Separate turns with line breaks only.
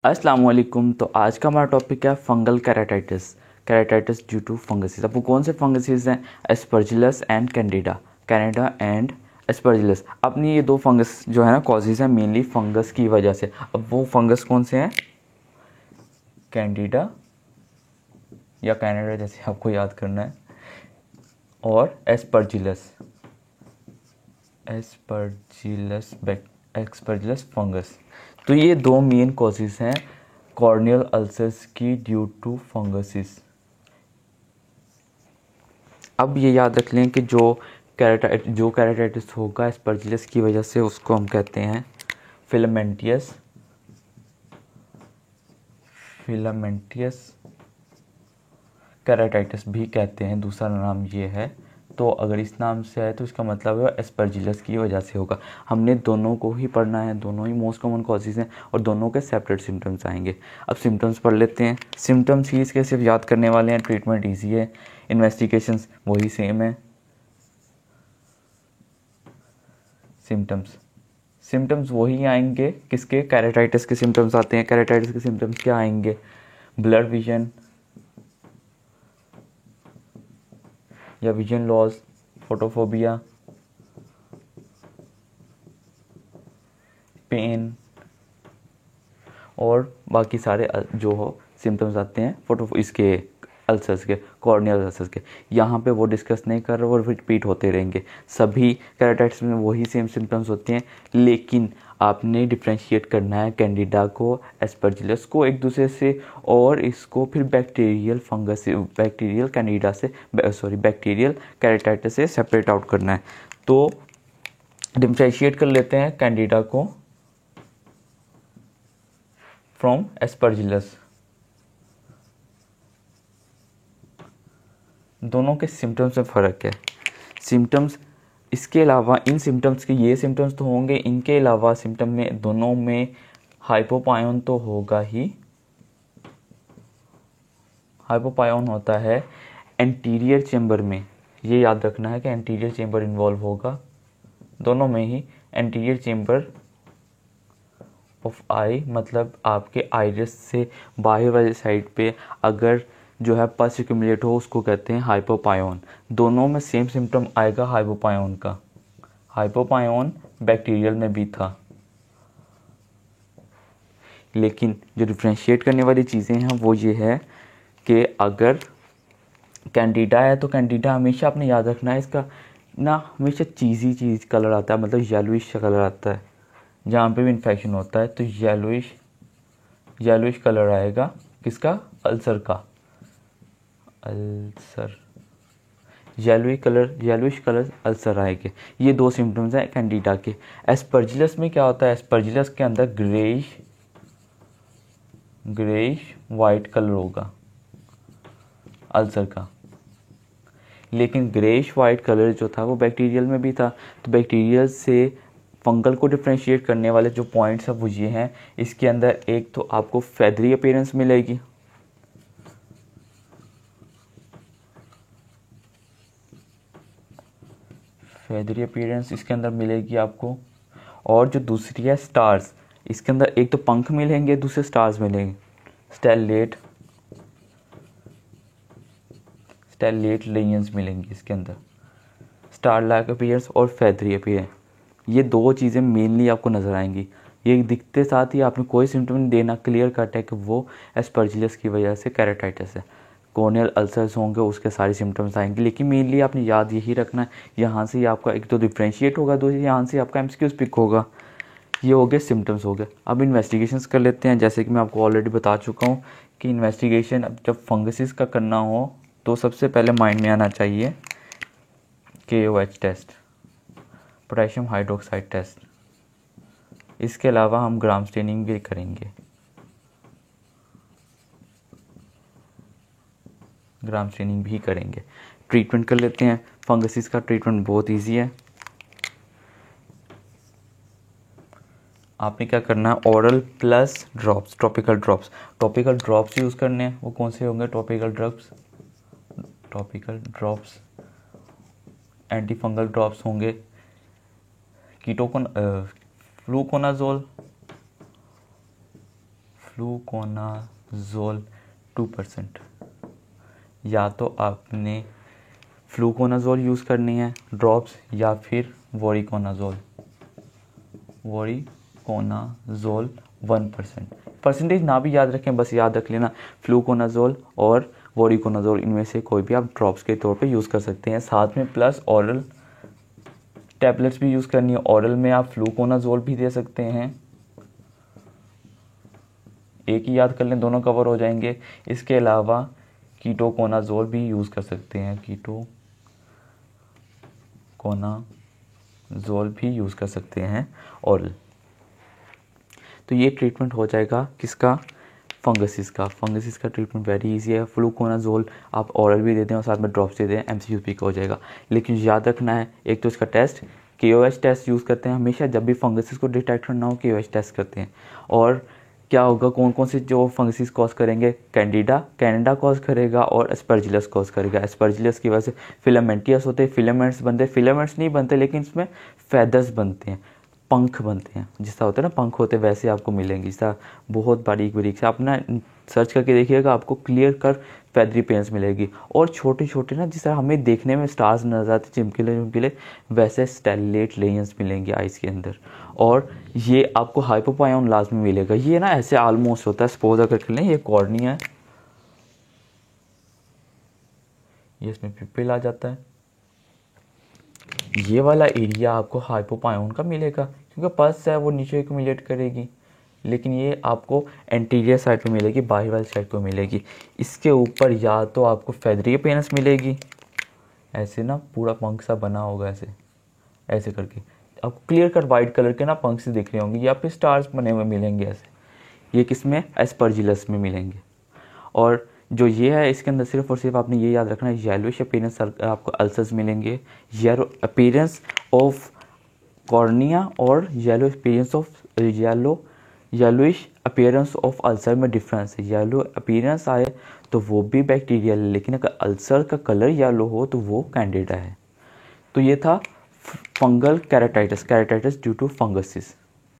अस्सलाम वालेकुम। तो आज का हमारा टॉपिक है fungal keratitis. Keratitis due to funguses. अब वो कौन से फंगसिस हैं? Aspergillus and candida. Candida and aspergillus. अपनी ये दो फंगस जो है ना कॉजेज हैं मेनली फंगस की वजह से। अब वो फंगस कौन से हैं? कैंडिडा या कैनेडा जैसे आपको याद करना है, और एस्परजिलस। Aspergillus fungus. तो ये दो मेन कॉजेज हैं कॉर्नियल अल्सर्स की ड्यू टू फंगसिस। अब ये याद रख लें कि जो कैराटाइटिस होगा एस्परजिलस की वजह से उसको हम कहते हैं फिलामेंटियस कैराटाइटिस भी कहते हैं, दूसरा नाम ये है। तो अगर इस नाम से आए तो इसका मतलब है एस्परजिलस की वजह से होगा। हमने दोनों को ही पढ़ना है, दोनों ही मोस्ट कॉमन कॉजेज हैं और दोनों के सेपरेट सिम्टम्स आएंगे। अब सिम्टम्स पढ़ लेते हैं। सिम्टम्स ही इसके सिर्फ याद करने वाले हैं, ट्रीटमेंट ईजी है, इन्वेस्टिगेशंस वही सेम है। सिम्टम्स वही आएंगे किसके? कैराटाइटिस के सिम्टम्स आते हैं। कैराटाइटिस के सिम्टम्स क्या आएंगे? ब्लड विजन या विजन लॉस, फोटोफोबिया, पेन और बाकी सारे जो हो सिम्टम्स आते हैं फोटो इसके अल्सर्स के, कॉर्नियल अल्सर्स के। यहाँ पे वो डिस्कस नहीं कर रहे और रिपीट होते रहेंगे। सभी कैराटाइटिस में वही सेम सिम्टम्स होते हैं, लेकिन आपने डिफ्रेंशिएट करना है कैंडिडा को, एस्परजिलस को एक दूसरे से, और इसको फिर बैक्टीरियल कैंडिडा से बैक्टीरियल कैराटाइटिस से सेपरेट आउट करना है। तो डिफ्रेंशिएट कर लेते हैं कैंडिडा को फ्रॉम एस्परजिलस। दोनों के सिम्टम्स में फ़र्क है। सिम्टम्स इसके अलावा इन सिम्टम्स के ये सिम्टम्स तो होंगे, इनके अलावा सिम्टम में दोनों में हाइपोपायोन तो होगा ही। हाइपोपायोन होता है एंटीरियर चेंबर में, ये याद रखना है कि एंटीरियर चेंबर इन्वॉल्व होगा दोनों में ही। एंटीरियर चेंबर ऑफ आई मतलब आपके आइरिस से बाहर वाली साइड पे अगर जो है पस एक्यूमुलेट हो उसको कहते हैं हाइपोपायोन। दोनों में सेम सिम्टम आएगा हाइपोपायोन का। हाइपोपायोन बैक्टीरियल में भी था, लेकिन जो डिफ्रेंशिएट करने वाली चीज़ें हैं वो ये है कि अगर कैंडिडा है तो कैंडिडा हमेशा आपने याद रखना है इसका ना हमेशा चीज़ कलर आता है, मतलब येलोइश कलर आता है। जहाँ पे भी इन्फेक्शन होता है तो येलोइश कलर आएगा। किसका? अल्सर का। अल्सर येलोइश कलर अल्सर आएंगे। ये दो सिम्टम्स हैं कैंडिडा के। एस्परजिलस में क्या होता है? एस्परजिलस के अंदर ग्रेइश वाइट कलर होगा अल्सर का, लेकिन ग्रेइश वाइट कलर जो था वो बैक्टीरियल में भी था। तो बैक्टीरियल से फंगल को डिफ्रेंशिएट करने वाले जो पॉइंट्स हैं वो ये हैं। इसके अंदर एक तो आपको फेदरी अपीयरेंस मिलेगी, फेदरी अपीयरेंस इसके अंदर मिलेगी आपको। और जो दूसरी है स्टार्स, इसके अंदर एक तो पंख मिलेंगे, दूसरे स्टार्स मिलेंगे। स्टेलेट लेयंस मिलेंगी इसके अंदर, स्टार लाइक अपीयरेंस और फेदरी अपीयरेंस। ये दो चीज़ें मेनली आपको नज़र आएंगी। ये दिखते साथ ही आपने कोई सिम्टम नहीं देना, क्लियर कट है कि वो एस्परजिलस की वजह से कैराटाइटिस है। कॉर्नियल अल्सर्स होंगे उसके सारे सिम्टम्स आएंगे, लेकिन मेनली आपने याद यही रखना है। यहाँ से ही आपका एक तो डिफ्रेंशिएट होगा, दूसरी यहाँ से आपका एमसीक्यूज पिक होगा। ये हो गए सिम्टम्स हो गए। अब इन्वेस्टिगेशंस कर लेते हैं। जैसे कि मैं आपको ऑलरेडी बता चुका हूँ कि इन्वेस्टिगेशन अब जब फंगसिस का करना हो तो सबसे पहले माइंड में आना चाहिए KOH test, potassium hydroxide test. इसके अलावा हम ग्राम स्टेनिंग भी करेंगे। ट्रीटमेंट कर लेते हैं। फंगसिस का ट्रीटमेंट बहुत इजी है। आपने क्या करना है? Oral plus drops, topical drops use करने हैं। वो कौन से होंगे? Topical drops anti fungal drops होंगे। Fluconazole fluconazole 2%। या तो आपने फ्लूकोनाजोल यूज़ करनी है ड्रॉप्स या फिर वोरिकोनाजोल 1%। परसेंटेज ना भी याद रखें, बस याद रख लेना फ्लूकोनाजोल और वोरिकोनाजोल, इनमें से कोई भी आप ड्रॉप्स के तौर पे यूज़ कर सकते हैं। साथ में प्लस ऑरल टैबलेट्स भी यूज़ करनी है। ऑरल में आप फ्लूकोनाजोल भी दे सकते हैं, एक ही याद कर लें, दोनों कवर हो जाएंगे। इसके अलावा कीटोकोनाजोल भी यूज़ कर सकते हैं, कीटोकोनाजोल भी यूज़ कर सकते हैं ऑरल। तो ये ट्रीटमेंट हो जाएगा किसका, फंगसिस का। फंगसिस का ट्रीटमेंट वेरी इजी है। फ्लूकोनाजोल आप ऑरल भी देते हैं और साथ में ड्रॉप्स देते हैं, MCQP का हो जाएगा। लेकिन याद रखना है, एक तो इसका टेस्ट KOH टेस्ट यूज़ करते हैं हमेशा, जब भी फंगसिस को डिटेक्ट करना हो KOH टेस्ट करते हैं। और क्या होगा, कौन कौन से जो फंगसिस कॉज करेंगे, कैनेडा कॉज करेगा और एस्परजिलस कॉज करेगा। एस्परजिलस की वजह से फिलामेंटियस होते हैं, फिलामेंट्स बनते हैं, फिलामेंट्स नहीं बनते लेकिन इसमें फेदर्स बनते हैं, पंख बनते हैं। जिसका होता है ना पंख होते हैं, वैसे आपको मिलेंगे, जिसका बहुत बारीक बारीक से। आप ना सर्च करके देखिएगा, आपको क्लियर कर फेदरी पेन्स मिलेगी। और छोटे छोटे ना, जिस तरह हमें देखने में स्टार्स नजर आते चिमकीले चिमकीले, वैसे स्टेलेट लेयर्स मिलेंगे आइस के अंदर। और ये आपको हाइपोपायोन लाजमी मिलेगा। ये ना ऐसे ऑलमोस्ट होता है, सपोज अगर कर लें ये कॉर्निया है, ये इसमें पिपिल आ जाता है, ये वाला एरिया आपको हाइपोपायोन का मिलेगा क्योंकि पल्स है वो नीचे एक्यूमुलेट करेगी। लेकिन ये आपको एंटीरियर साइड पे मिलेगी, बाहर वाली साइड पे मिलेगी। इसके ऊपर या तो आपको फेदरी पेनस मिलेगी, ऐसे ना पूरा पंख सा बना होगा, ऐसे ऐसे करके आपको क्लियर कट वाइट कलर के ना पंख से दिख रहे होंगे, या फिर स्टार्स बने हुए मिलेंगे ऐसे। ये किसमें, एस्परजिलस में मिलेंगे। और जो ये है इसके अंदर सिर्फ और सिर्फ आपने ये याद रखना है, येलोइश अपीयरेंस आपको अल्सर्स मिलेंगे, येलो अपीयरेंस ऑफ कॉर्निया और येलोइश अपीयरेंस ऑफ अल्सर में डिफरेंस है। येलो अपीयरेंस आए तो वो भी बैक्टीरियल है, लेकिन अगर अल्सर का कलर येलो हो तो वो कैंडिडा है। तो ये था फंगल कैरेटाइटिस ड्यू टू फंगसिस।